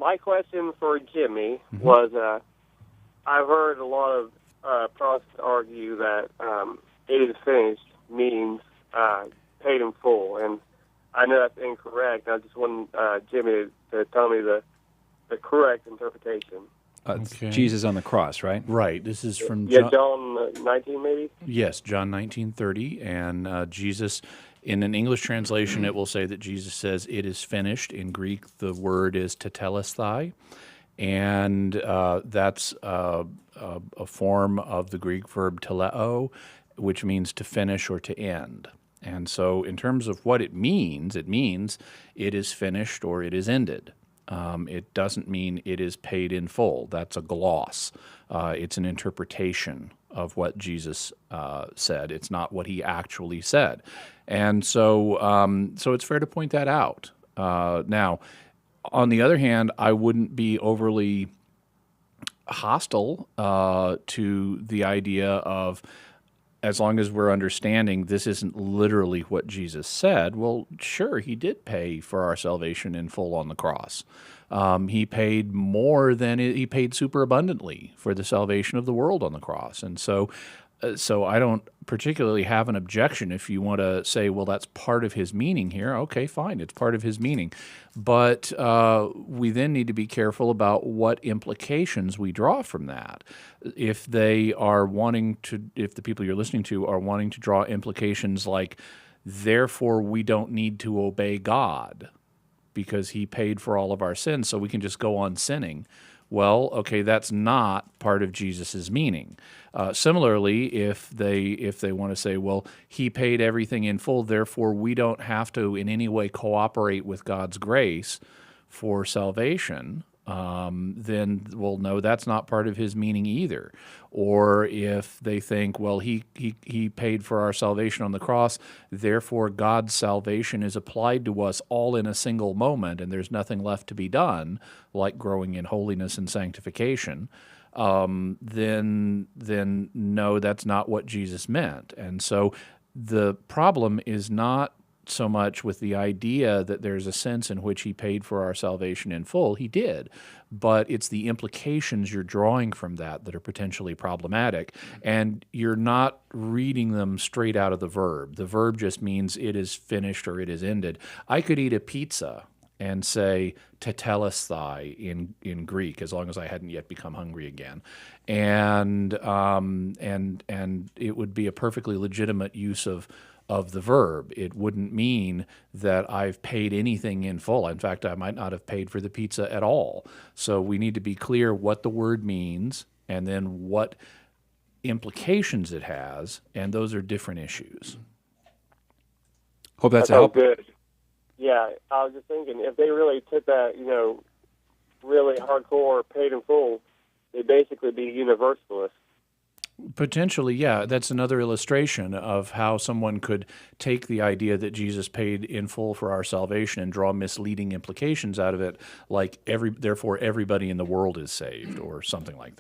my question for Jimmy was, I've heard a lot of Protestants argue that it is finished means paid in full, and I know that's incorrect. I just want Jimmy to tell me the correct interpretation. Okay. Jesus on the cross, right? Right. This is from John 19, maybe? Yes, John 19:30, and Jesus, in an English translation, it will say that Jesus says, "It is finished." In Greek, the word is Tetelestai, and that's a form of the Greek verb teleo, which means to finish or to end. And so in terms of what it means it is finished or it is ended. It doesn't mean it is paid in full. That's a gloss. It's an interpretation of what Jesus said. It's not what he actually said. And so it's fair to point that out. Now, on the other hand, I wouldn't be overly hostile to the idea of, as long as we're understanding this isn't literally what Jesus said, well, sure, he did pay for our salvation in full on the cross. He paid more than he paid super abundantly for the salvation of the world on the cross. And so I don't particularly have an objection if you want to say, well, that's part of his meaning here. Okay, fine, it's part of his meaning. But we then need to be careful about what implications we draw from that. If the people you're listening to are wanting to draw implications like, therefore we don't need to obey God because he paid for all of our sins, so we can just go on sinning. Well, okay, that's not part of Jesus's meaning. Similarly, if they want to say, well, he paid everything in full, therefore we don't have to in any way cooperate with God's grace for salvation, then, well, no, that's not part of his meaning either. Or if they think, well, he paid for our salvation on the cross, therefore God's salvation is applied to us all in a single moment, and there's nothing left to be done, like growing in holiness and sanctification, then no, that's not what Jesus meant. And so the problem is not so much with the idea that there's a sense in which he paid for our salvation in full. He did, but it's the implications you're drawing from that are potentially problematic, and you're not reading them straight out of the verb. The verb just means it is finished or it is ended. I could eat a pizza and say Tetelestai in Greek, as long as I hadn't yet become hungry again, and it would be a perfectly legitimate use of the verb. It wouldn't mean that I've paid anything in full. In fact, I might not have paid for the pizza at all. So we need to be clear what the word means and then what implications it has, and those are different issues. Hope that's That a help. sounds good. Yeah, I was just thinking, if they really took that, really hardcore, paid in full, they'd basically be universalists. Potentially, yeah. That's another illustration of how someone could take the idea that Jesus paid in full for our salvation and draw misleading implications out of it, like therefore everybody in the world is saved or something like that.